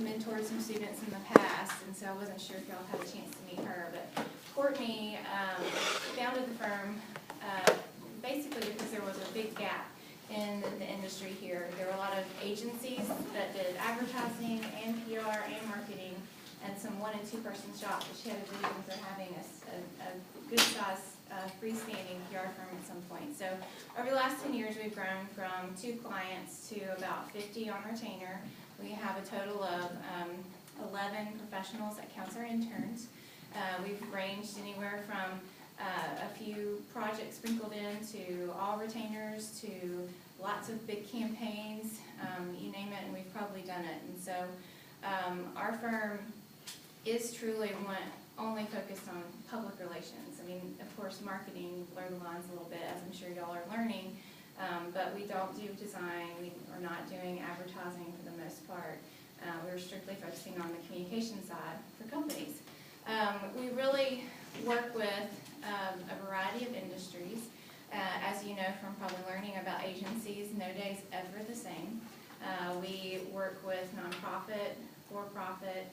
mentored some students in the past, and so I wasn't sure if y'all had a chance to meet her. But Courtney founded the firm basically because there was a big gap in the industry here. There were a lot of agencies that did advertising and PR and marketing, and some 1- and 2-person shops. But she had a vision for having a good size freestanding PR firm at some point. So over the last 10 years, we've grown from 2 clients to about 50 on retainer. We have a total of 11 professionals that counts our interns. We've ranged anywhere from a few projects sprinkled in to all retainers to lots of big campaigns, you name it, and we've probably done it. And so our firm is truly only focused on public relations. I mean, of course, marketing, blur the lines a little bit, as I'm sure y'all are learning, but we don't do design. We are not doing advertising for the most part. We're strictly focusing on the communication side for companies. We really work with a variety of industries. As you know from probably learning about agencies, no day is ever the same. We work with nonprofit, for-profit.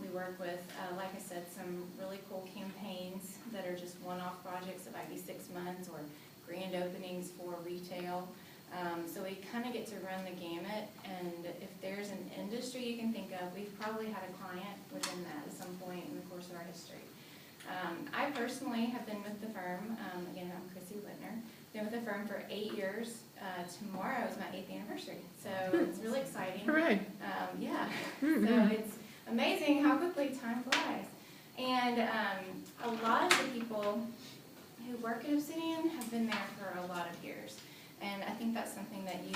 We work with, like I said, some really cool campaigns that are just one-off projects that might be 6 months, or grand openings for retail. So we kind of get to run the gamut, and if there's an industry you can think of, we've probably had a client within that at some point in the course of our history. I personally have been with the firm, again, I'm Crissy Lintner, been with the firm for 8 years. Tomorrow is my 8th anniversary, so it's really exciting. Hooray. Yeah, so it's amazing how quickly time flies. And a lot of the people who work at Obsidian have been there for a lot of years. And I think that's something that you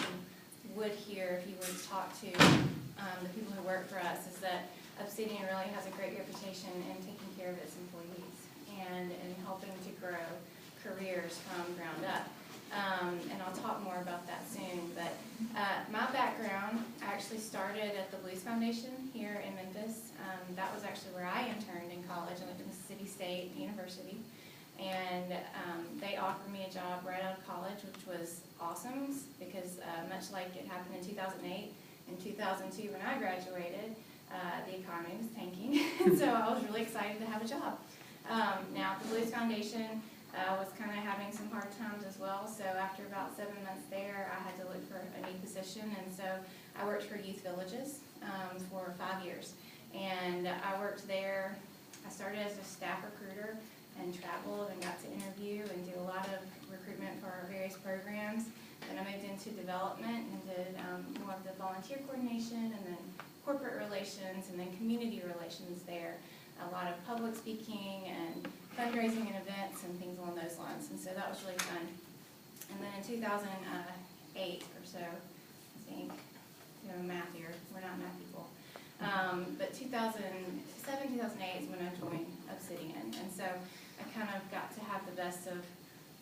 would hear if you were to talk to the people who work for us, is that Obsidian really has a great reputation in taking care of its employees and in helping to grow careers from ground up. And I'll talk more about that soon. But my background, I actually started at the Blues Foundation here in Memphis. That was actually where I interned in college. I went to Mississippi State University. And they offered me a job right out of college, which was awesome because much like it happened in 2008, in 2002 when I graduated, the economy was tanking. So I was really excited to have a job. Now, the Blues Foundation was kind of having some hard times as well. So after about 7 months there, I had to look for a new position. And so I worked for youth villages for 5 years. And I worked there. I started as a staff recruiter and traveled and got to interview and do a lot of recruitment for our various programs. Then I moved into development and did more of the volunteer coordination, and then corporate relations, and then community relations there. A lot of public speaking and fundraising and events and things along those lines. And so that was really fun. And then in 2008 or so, I think, doing math here, we're not math people. But 2007, 2008 is when I joined Obsidian. And so I kind of got to have the best of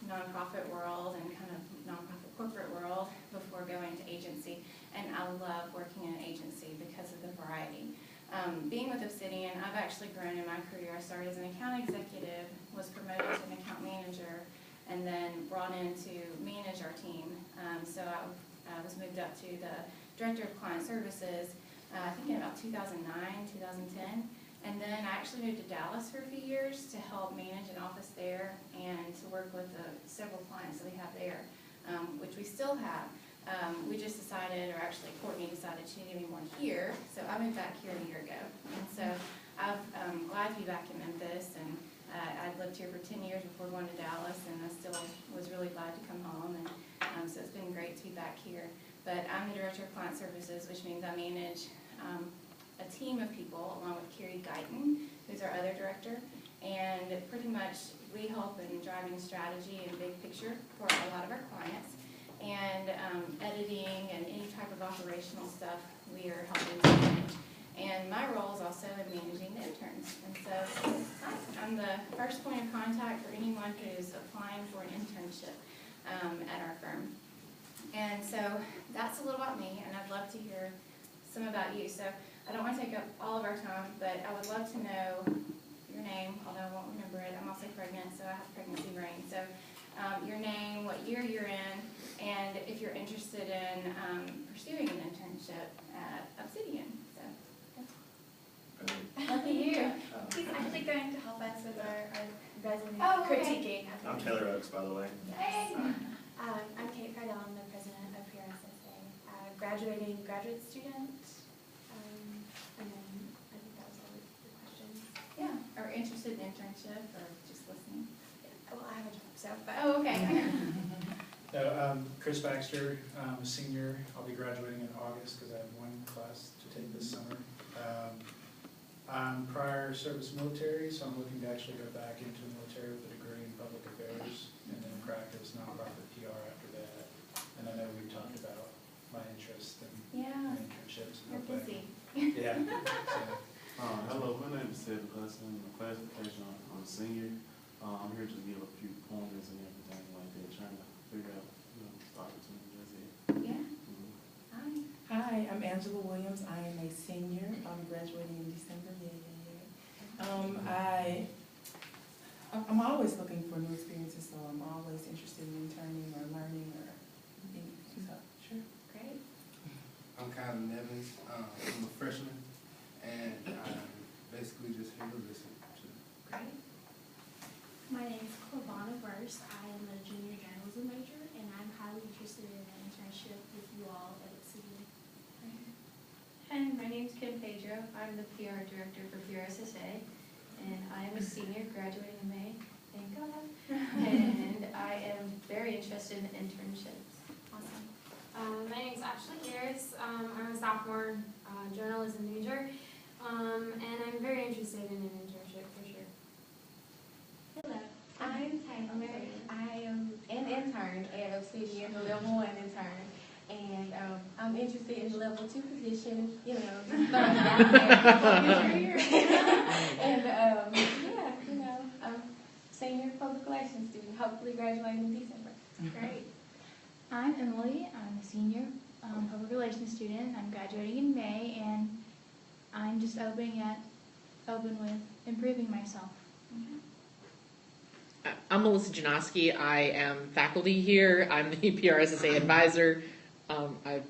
nonprofit world and kind of nonprofit corporate world before going to agency. And I love working in an agency because of the variety. Being with Obsidian, I've actually grown in my career. I started as an account executive, was promoted to an account manager, and then brought in to manage our team. So I was moved up to the Director of Client Services, I think in about 2009, 2010. And then I actually moved to Dallas for a few years to help manage an office there and to work with several clients that we have there, which we still have. We just decided, or actually Courtney decided she needed me more here, so I moved back here a year ago. And so I'm glad to be back in Memphis, and I'd lived here for 10 years before going to Dallas, and I still was really glad to come home, and so it's been great to be back here. But I'm the Director of Client Services, which means I manage a team of people along with Carrie Guyton, who's our other director, and pretty much we help in driving strategy and big picture for a lot of our clients. And editing and any type of operational stuff we are helping to manage. And my role is also in managing the interns. And so I'm the first point of contact for anyone who's applying for an internship at our firm. And so that's a little about me, and I'd love to hear some about you. So I don't want to take up all of our time, but I would love to know your name, although I won't remember it. I'm also pregnant, so I have pregnancy brain. So your name, what year you're in, and if you're interested in pursuing an internship at Obsidian. So critiquing. I'm Taylor Oaks, by the way. Yes. I'm Kate Cardell. I'm the president of PRSSA. Graduating graduate student. And then I think that was all the questions. Yeah, or interested in internship or just listening? Well, I have a job, so. But Oh, okay. Chris Baxter, I'm a senior. I'll be graduating in August because I have one class to take this summer. I'm prior service military, so I'm looking to actually go back into the military with a degree in public affairs and then practice nonprofit PR after that. And I know we've talked about my interest in internships. You're busy. Yeah. Hello, my name is Seth Hudson. I'm a classification. I'm a senior. I'm here to give a few pointers and everything like that, trying to figure out, the opportunity. That's it. Yeah. Hi, I'm Angela Williams. I am a senior. I'm graduating in December. I'm always looking for new experiences, so I'm always interested in interning or learning or anything. So, sure. Great. I'm Kyle Nevins. I'm a freshman, and I'm basically just here to listen to. Great. My name is Corvana Verse. I am a junior journalism major, and I'm highly interested in an internship with you all at Obsidian. Hi, my name is Kim Pedro. I'm the PR director for PRSSA, and I am a senior graduating in May, thank God. And I am very interested in internships. Awesome. My name is Ashley Harris. I'm a sophomore journalism major, and I'm very interested in an internship for sure. Hello, I'm Taylor. I am an intern at Obsidian, a level 1 intern. And I'm interested in the level 2 position, just throwing it out there. And I'm a senior public relations student, hopefully graduating in December. Great. I'm Emily. I'm a senior public relations student. I'm graduating in May, and I'm just open with improving myself. I'm Melissa Janoski. I am faculty here. I'm the PRSSA advisor. I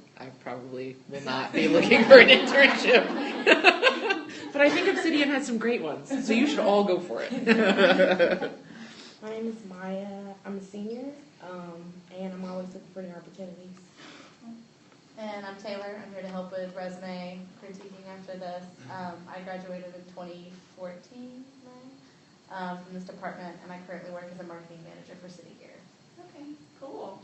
probably will not be looking for an internship. But I think Obsidian has some great ones, so you should all go for it. My name is Maya. I'm a senior, and I'm always looking for new opportunities. And I'm Taylor. I'm here to help with resume critiquing after this. I graduated in 2014 from this department, and I currently work as a marketing manager for City Gear. Okay, cool.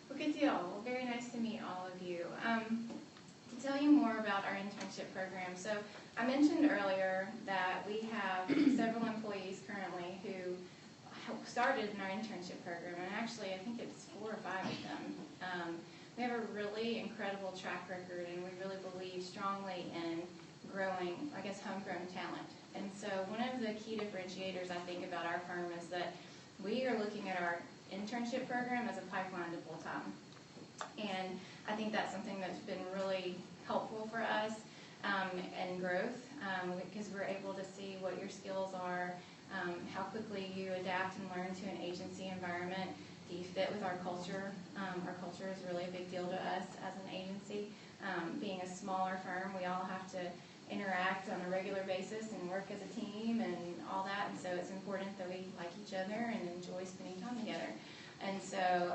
Well, good deal. Well, very nice to meet all of you. To tell you more about our internship program, so I mentioned earlier that we have several employees currently who started in our internship program, and actually I think it's 4 or 5 of them. We have a really incredible track record, and we really believe strongly in growing, homegrown talent. And so one of the key differentiators I think about our firm is that we are looking at our internship program as a pipeline to full-time. And I think that's something that's been really helpful for us and growth because we're able to see what your skills are, how quickly you adapt and learn to an agency environment. Do you fit with our culture? Our culture is really a big deal to us as an agency. Being a smaller firm, we all have to interact on a regular basis and work as a team and all that, and so it's important that we like each other and enjoy spending time together. And so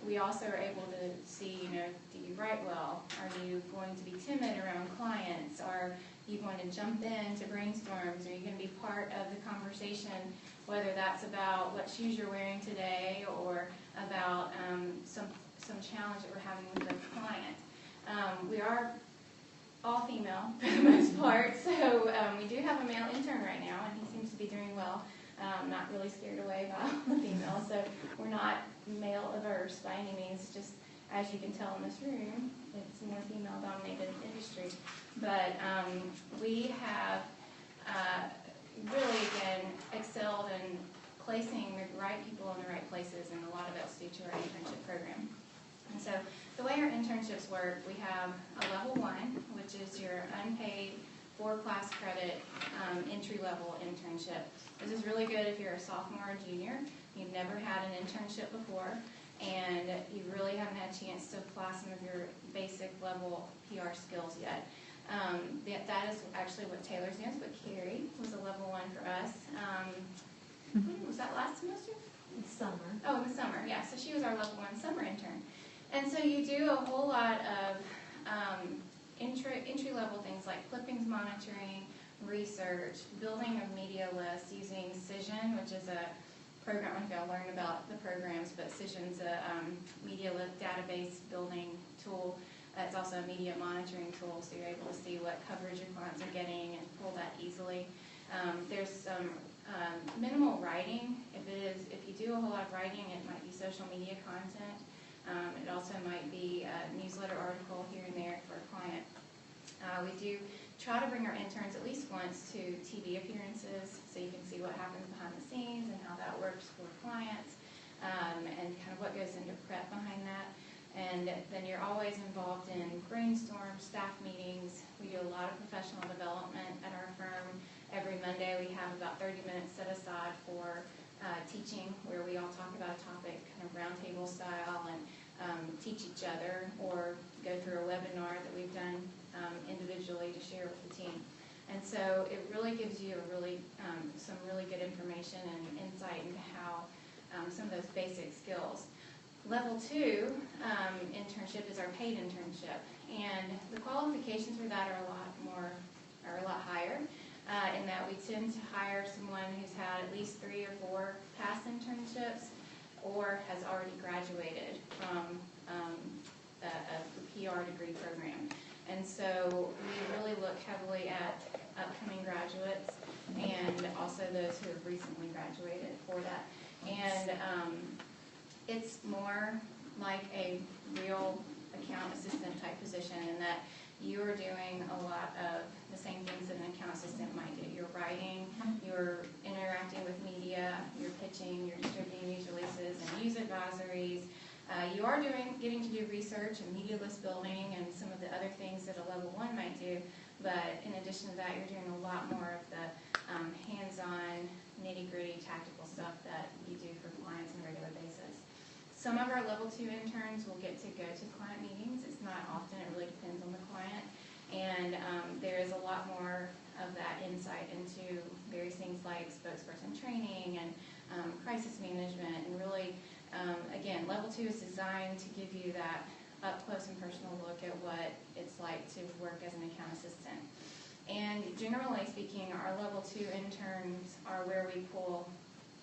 we also are able to see, do you write well? Are you going to be timid around clients? Are you going to jump in to brainstorms? Are you going to be part of the conversation, whether that's about what shoes you're wearing today or about some challenge that we're having with a client? We are all female for the most part, so we do have a male intern right now, and he seems to be doing well. Not really scared away by all the females, so we're not male averse by any means. Just as you can tell in this room, it's a more female-dominated industry. But we have really again excelled in placing the right people in the right places, and a lot of it's due to our internship program. And so the way our internships work, we have a level 1, which is your unpaid 4-class credit entry-level internship. This is really good if you're a sophomore or junior, you've never had an internship before, and you really haven't had a chance to apply some of your basic level PR skills yet. That is actually what Taylor's doing, but Carrie was a level 1 for us. Was that last semester? Summer. Oh, in the summer, yeah. So she was our level 1 summer intern. And so you do a whole lot of entry-level things like clippings monitoring, research, building of media lists using Cision, which is a program. I don't know if y'all learn about the programs, but Cision's a media database building tool. It's also a media monitoring tool, so you're able to see what coverage your clients are getting and pull that easily. There's some minimal writing. If you do a whole lot of writing, it might be social media content. It also might be a newsletter article here and there for a client. We do try to bring our interns at least once to TV appearances so you can see what happens behind the scenes and how that works for clients, and kind of what goes into prep behind that. And then you're always involved in brainstorms, staff meetings. We do a lot of professional development at our firm. Every Monday we have about 30 minutes set aside for teaching, where we all talk about a topic kind of roundtable style and teach each other, or go through a webinar that we've done individually to share with the team. And so it really gives you some really good information and insight into how some of those basic skills. Level 2 internship is our paid internship, and the qualifications for that are a lot higher. In that we tend to hire someone who's had at least 3 or 4 past internships or has already graduated from a PR degree program. And so we really look heavily at upcoming graduates and also those who have recently graduated for that. And it's more like a real account assistant type position in that you are doing a lot of the same things that an account assistant might do. You're writing, you're interacting with media, you're pitching, you're distributing news releases and news advisories. You are getting to do research and media list building and some of the other things that a level 1 might do, but in addition to that, you're doing a lot more of the hands-on, nitty-gritty, tactical stuff that you do for clients on a regular basis. Some of our level 2 interns will get to go to client meetings. It's not often, it really depends on the client. And there is a lot more of that insight into various things like spokesperson training and crisis management. And really, again, level 2 is designed to give you that up-close and personal look at what it's like to work as an account assistant. And generally speaking, our level 2 interns are where we pull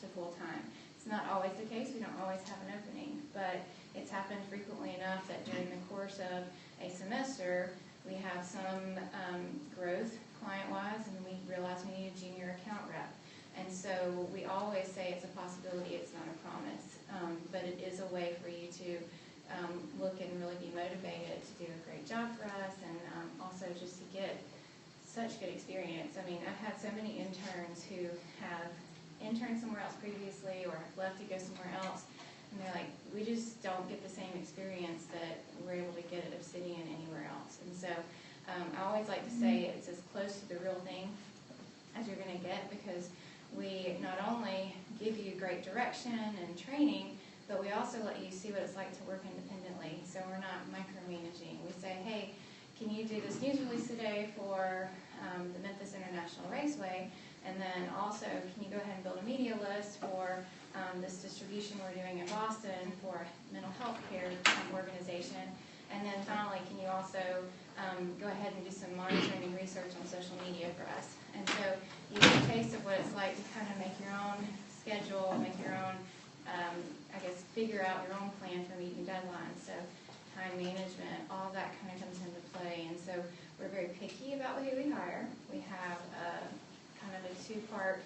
to full-time. It's not always the case. We don't always have an opening, but it's happened frequently enough that during the course of a semester, we have some growth client-wise, and we realize we need a junior account rep. And so we always say it's a possibility, it's not a promise, but it is a way for you to look and really be motivated to do a great job for us, and also just to get such good experience. I mean, I've had so many interns who have interned somewhere else previously or have left to go somewhere else, and they're like, we just don't get the same experience that we're able to get at Obsidian anywhere else. And so I always like to say it's as close to the real thing as you're going to get, because we not only give you great direction and training, but we also let you see what it's like to work independently. So we're not micromanaging. We say, hey, can you do this news release today for the Memphis International Raceway? And then also, can you go ahead and build a media list for this distribution we're doing in Boston for a mental health care organization? And then finally, can you also go ahead and do some monitoring and research on social media for us? And so you get a taste of what it's like to kind of make your own schedule, make your own, I guess, figure out your own plan for meeting deadlines. So time management, all that kind of comes into play. And so we're very picky about who we hire. We have kind of a 2-part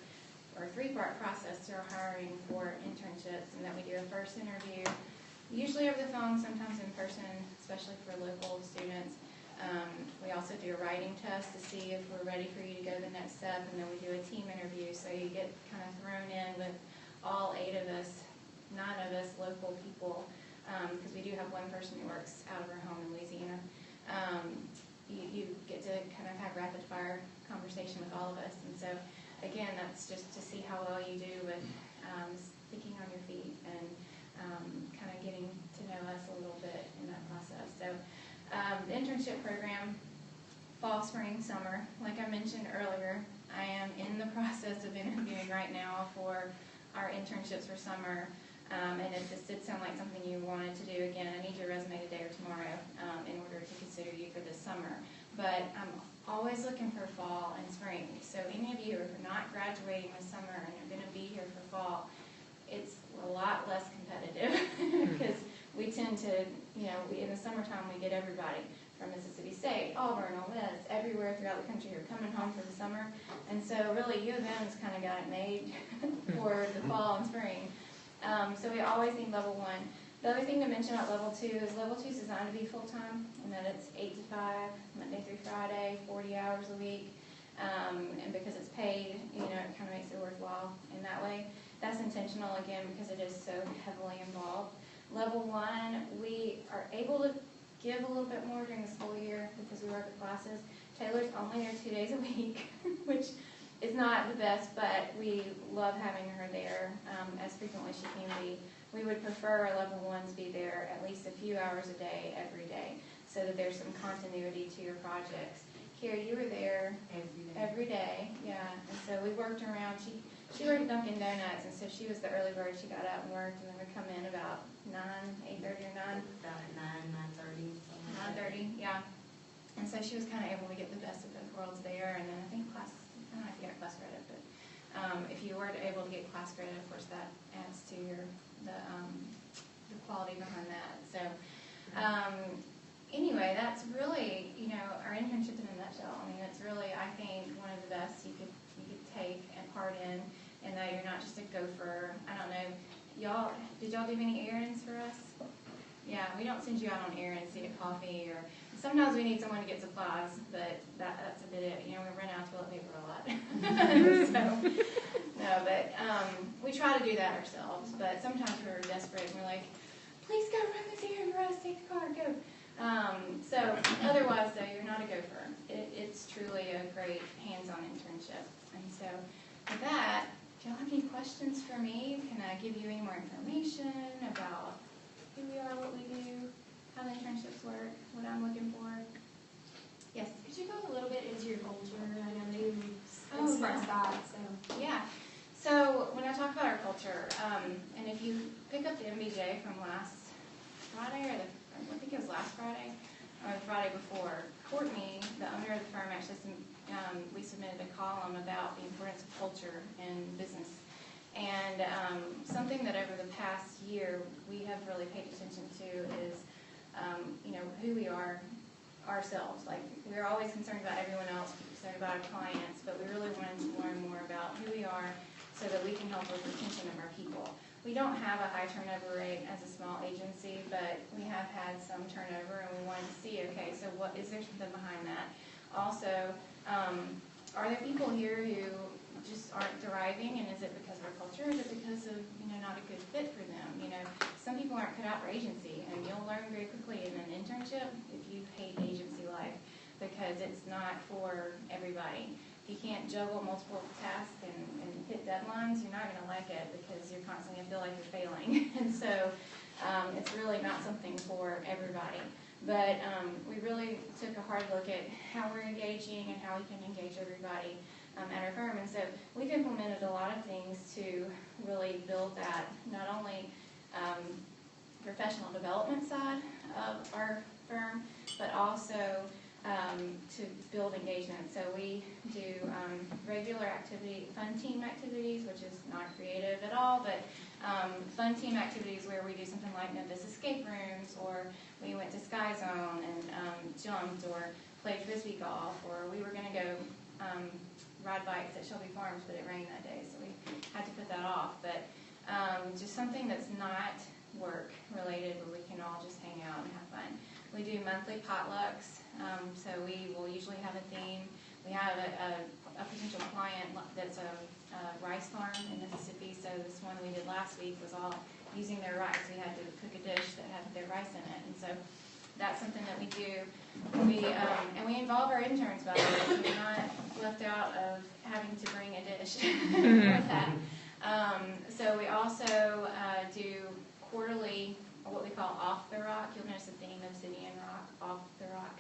or 3-part process to our hiring for internships, and that we do a first interview, usually over the phone, sometimes in person, especially for local students. We also do a writing test to see if we're ready for you to go to the next step, and then we do a team interview, so you get kind of thrown in with all 8 of us, 9 of us local people, because we do have one person who works out of her home in Louisiana. You get to kind of have rapid fire conversation with all of us, and so again, that's just to see how well you do with sticking on your feet and kind of getting to know us a little bit in that process. So the internship program, fall, spring, summer, like I mentioned earlier, I am in the process of interviewing right now for our internships for summer. And if this did sound like something you wanted to do, again, I need your resume today or tomorrow in order to consider you for this summer. But I'm always looking for fall and spring. So any of you who are not graduating this summer and are going to be here for fall, it's a lot less competitive because we tend to, in the summertime we get everybody from Mississippi State, Auburn, Ole Miss, everywhere throughout the country are coming home for the summer. And so really U of M's kind of got it made for the fall and spring. So we always need level 1. The other thing to mention about level 2 is level 2 is designed to be full-time, and that it's 8 to 5, Monday through Friday, 40 hours a week. And because it's paid, it kind of makes it worthwhile in that way. That's intentional, again, because it is so heavily involved. Level 1, we are able to give a little bit more during the school year because we work at classes. Taylor's only there 2 days a week, which is not the best, but we love having her there as frequently as she can be. We would prefer our level 1s be there at least a few hours a day, every day, so that there's some continuity to your projects. Kira, you were there every day, yeah, and so we worked around. She worked at Dunkin' Donuts, and so she was the early bird. She got out and worked, and then would come in about 8:30 or 9. About at 9:30. 9:30, yeah. And so she was kind of able to get the best of both worlds there, and then I think class, I don't know if you got class credit, but if you were able to get class credit, of course, that adds to the quality behind that. So anyway, that's really, our internship in a nutshell. I mean, it's really, I think, one of the best you could take a part in that you're not just a gopher. I don't know, did y'all do any errands for us? Yeah, we don't send you out on errands to get coffee, or sometimes we need someone to get supplies, but that's a bit it. We run out of toilet paper a lot. We try to do that ourselves, but sometimes we're desperate and we're like, please go run this errand for us, take the car, go. So otherwise, though, you're not a gopher. It's truly a great hands-on internship. And so with that, do y'all have any questions for me? Can I give you any more information about who we are, what we do, how the internships work, what I'm looking for? Yes? Could you go a little bit into your culture? I know you expressed that, so. Yeah. So when I talk about our culture, and if you pick up the MBJ from last Friday, I think it was last Friday, or the Friday before, Courtney, the owner of the firm, actually we submitted a column about the importance of culture in business. And something that over the past year we have really paid attention to is, who we are ourselves. Like, we're always concerned about everyone else, concerned about our clients, but we really wanted to learn more about who we are so that we can help with retention of our people. We don't have a high turnover rate as a small agency, but we have had some turnover, and we wanted to see, okay, so is there something behind that? Also, are there people here who just aren't thriving, and is it because of our culture, or is it because of, not a good fit for them? Some people aren't cut out for agency, and you'll learn very quickly in an internship if you hate agency life, because it's not for everybody. If you can't juggle multiple tasks and hit deadlines, you're not going to like it because you're constantly going to feel like you're failing. And so it's really not something for everybody. But we really took a hard look at how we're engaging and how we can engage everybody at our firm. And so we've implemented a lot of things to really build that, not only professional development side of our firm, but also to build engagement. So we do regular fun team activities, which is not creative at all, but fun team activities where we do something like Memphis escape rooms, or we went to Sky Zone and jumped, or played frisbee golf, or we were going to go ride bikes at Shelby Farms, but it rained that day, so we had to put that off. But just something that's not work related, where we can all just hang out and have fun. We do monthly potlucks, so we will usually have a theme. We have a potential client that's a rice farm in Mississippi, so this one we did last week was all using their rice. We had to cook a dish that had their rice in it, and so that's something that we do. And we involve our interns, by the way. We're not left out of having to bring a dish for that. So we also do quarterly, what we call Off the Rock. You'll notice the theme, Obsidian Rock, Off the Rock,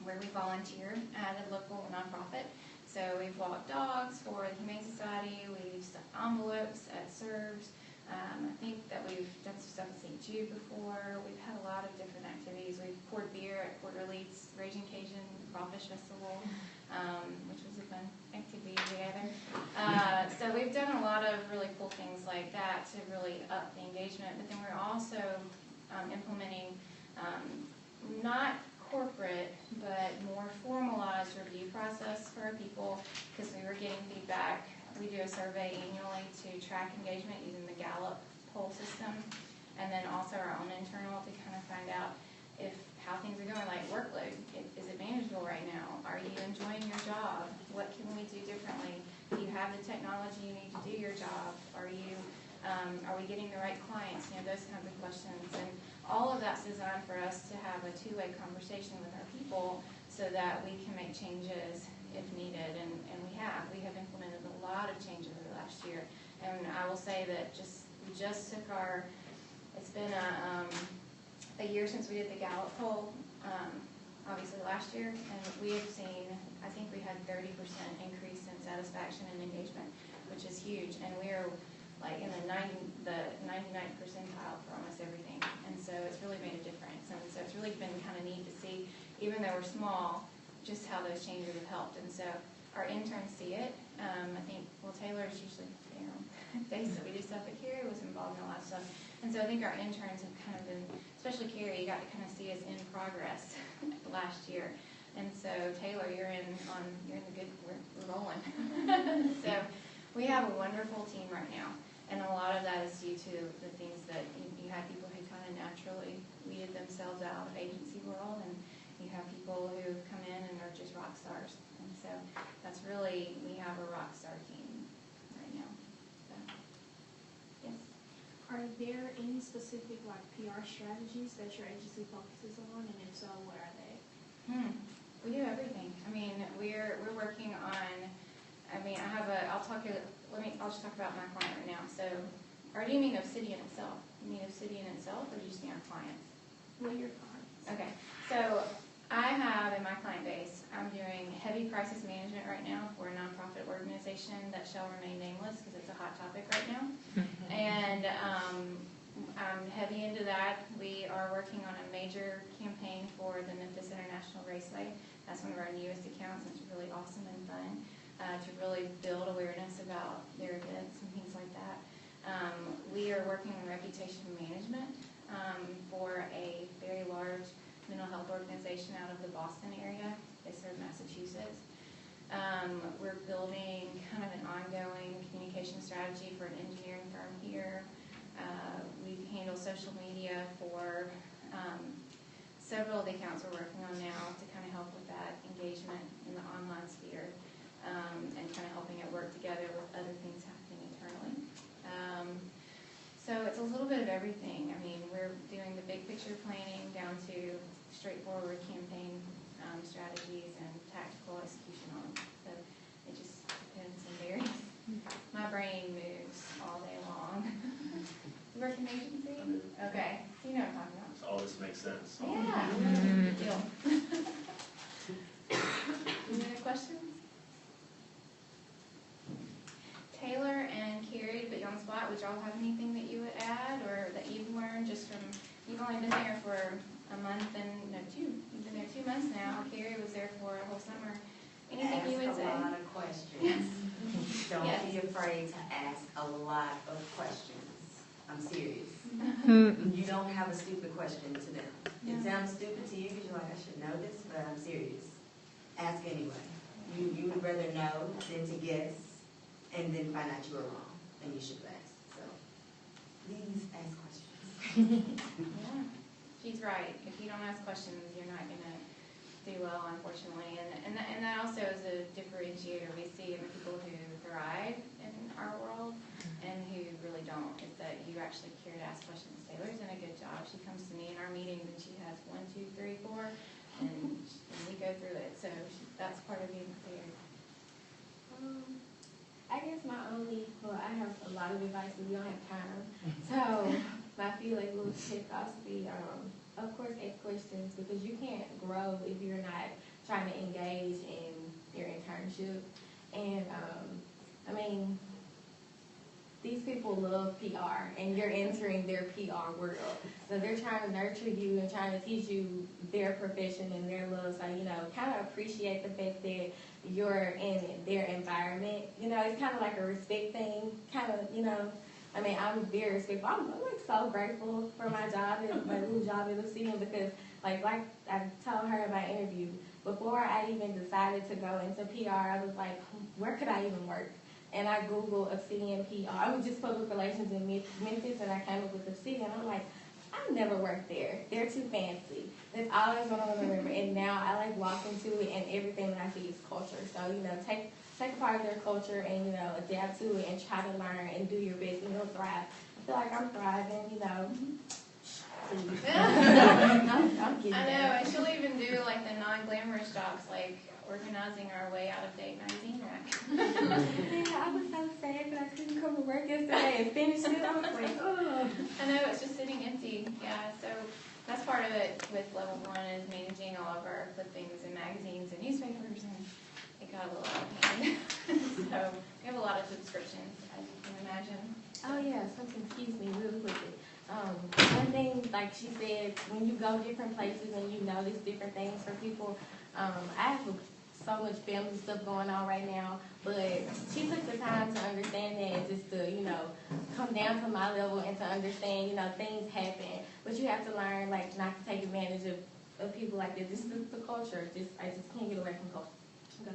where we volunteer at a local nonprofit. So So we've walked dogs for the Humane Society, we've sent envelopes at Serves. I think that we've done some stuff at St. Jude before. We've had a lot of different activities. We've poured beer at Quarterleet's Raging Cajun Crawfish Festival, which was a fun activity together. So we've done a lot of really cool things like that to really up the engagement. But then we're also implementing not corporate, but more formalized review process for our people, because we were getting feedback. We do a survey annually to track engagement using the Gallup poll system, and then also our own internal to kind of find out how things are going, like workload. Is it manageable right now? Are you enjoying your job? What can we do differently? Do you have the technology you need to do your job? Are we getting the right clients? Those kinds of questions. And all of that's designed for us to have a two-way conversation with our people so that we can make changes if needed, and we have implemented a lot of changes over the last year. And I will say that we just took it's been a year since we did the Gallup poll, obviously last year, and we have seen, I think we had 30% increase in satisfaction and engagement, which is huge, and we're like in the 99th percentile for almost everything, and so it's really made a difference. And so it's really been kind of neat to see, even though we're small, just how those changes have helped. And so our interns see it. I think, Taylor's usually, days that we do stuff, but Carrie was involved in a lot of stuff. And so I think our interns have kind of been, especially Carrie, you got to kind of see us in progress last year. And so Taylor, you're in the good, we're rolling. So we have a wonderful team right now. And a lot of that is due to the things that you had people who kind of naturally weeded themselves out of agency world, and you have people who come in and are just rock stars. And so that's really, we have a rock star team right now. So, yes. Are there any specific PR strategies that your agency focuses on, and if so, what are they? We do everything. I mean, we're working on, I'll just talk about my client right now. So, or do you mean Obsidian itself? You mean Obsidian itself, or do you just mean our clients? Well, your clients. Okay. So, I have in my client base, I'm doing heavy crisis management right now for a nonprofit organization that shall remain nameless because it's a hot topic right now. And I'm heavy into that. We are working on a major campaign for the Memphis International Raceway. That's one of our newest accounts, and it's really awesome and fun to really build awareness about their events and things like that. We are working on reputation management for a very large mental health organization out of the Boston area. They serve Massachusetts. We're building kind of an ongoing communication strategy for an engineering firm here. We handle social media for several of the accounts we're working on now to kind of help with that engagement in the online sphere, and kind of helping it work together with other things happening internally. So it's a little bit of everything. I mean, we're doing the big picture planning down to straightforward campaign strategies and tactical execution on them. So it just depends and varies. My brain moves all day long. You work in agency? Okay, so you know what I'm talking about. So all this makes sense. Yeah, good deal. Any other questions? Taylor and Carrie, to put you on the spot, would y'all have anything that you would add or that you've learned just from, you've only been there for a month and, you've been there 2 months now. Carrie was there for a whole summer. Anything you would say? Ask a lot of questions. Don't Yes. be afraid to ask a lot of questions. I'm serious. You don't have a stupid question to them. It sounds stupid to you because you're like, I should know this, but I'm serious. Ask anyway. You would rather know than to guess and then find out you were wrong, and you should have asked. So please ask questions. Yeah, she's right. If you don't ask questions, you're not going to do well, unfortunately. And that also is a differentiator we see in the people who thrive in our world and who really don't, is that you actually care to ask questions. Taylor's done a good job. She comes to me in our meetings and she has 1, 2, 3, 4, and we go through it. So that's part of being prepared. I guess I have a lot of advice, but we don't have time. So my few little tips would be, of course, ask questions, because you can't grow if you're not trying to engage in your internship. And, I mean, these people love PR, and you're entering their PR world. So they're trying to nurture you and trying to teach you their profession and their love. So, you know, kind of appreciate the fact that you're in their environment. You know, it's kind of like a respect thing, kind of, you know. I mean, I'm very respectful. I'm like so grateful for my job, my new job at Obsidian, because like I told her in my interview, before I even decided to go into PR, I was like, where could I even work? And I Googled Obsidian PR. I was just public relations in Memphis, and I came up with Obsidian. I'm like, I've never worked there. They're too fancy. That's always what I remember. And now I like walk into it, and everything that I see is culture. So, you know, take a part of their culture and, you know, adapt to it and try to learn and do your best, and you'll thrive. I feel like I'm thriving, you know. I'm getting I know, there. and she'll even do like the non-glamorous jobs, like organizing our way out of date magazine rack. Yeah, I was so sad that I couldn't come to work yesterday and finish it. I was like, oh. I know, it's just sitting empty. Yeah, so that's part of it with level 1 is managing all of our clippings and magazines and newspapers, and it got a little out of hand. So we have a lot of subscriptions, as you can imagine. Oh yeah, something, excuse me, real quickly. One thing, like she said, when you go different places and you notice different things for people, I have so much family stuff going on right now, but she took the time to understand that and just to, you know, come down to my level and to understand, you know, things happen, but you have to learn, like, not to take advantage of people like this. This is the culture. I just can't get away from culture. Go.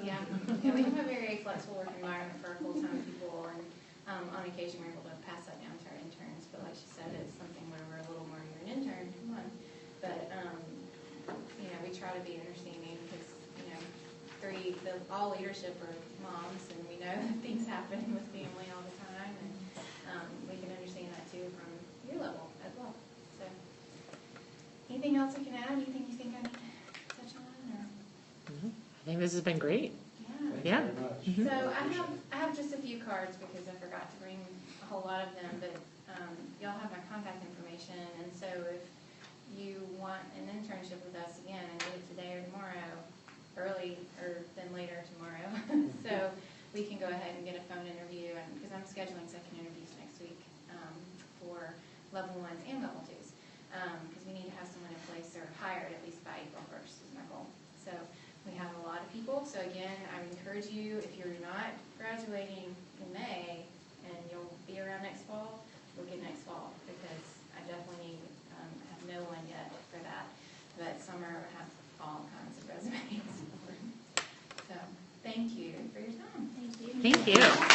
Yeah, we have a very flexible work environment for our full-time people, and on occasion we're able to pass that down to our interns, but like she said, it's something where we're a little more, you're an intern, come on. But, you know, we try to be understanding because, you know, all leadership are moms, and we know that things happen with family all the time, and we can understand that too from your level as well. So, anything else I can add? Anything you think I need to touch on? Or? I think this has been great. Yeah. Mhm. So I have just a few cards because I forgot to bring a whole lot of them, but y'all have my contact information, and so if you want an internship with us again, and do it today or tomorrow, early or then later tomorrow, so we can go ahead and get a phone interview, and because I'm scheduling second interviews next week for level 1s and level 2s, because we need to have someone in place or hired at least by April 1st is my goal. So we have a lot of people, so again, I would encourage you, if you're not graduating in May and you'll be around next fall, look at next fall, because I definitely need, I have no one yet for that, but summer I have all kinds of resumes. So thank you for your time. Thank you. Thank you.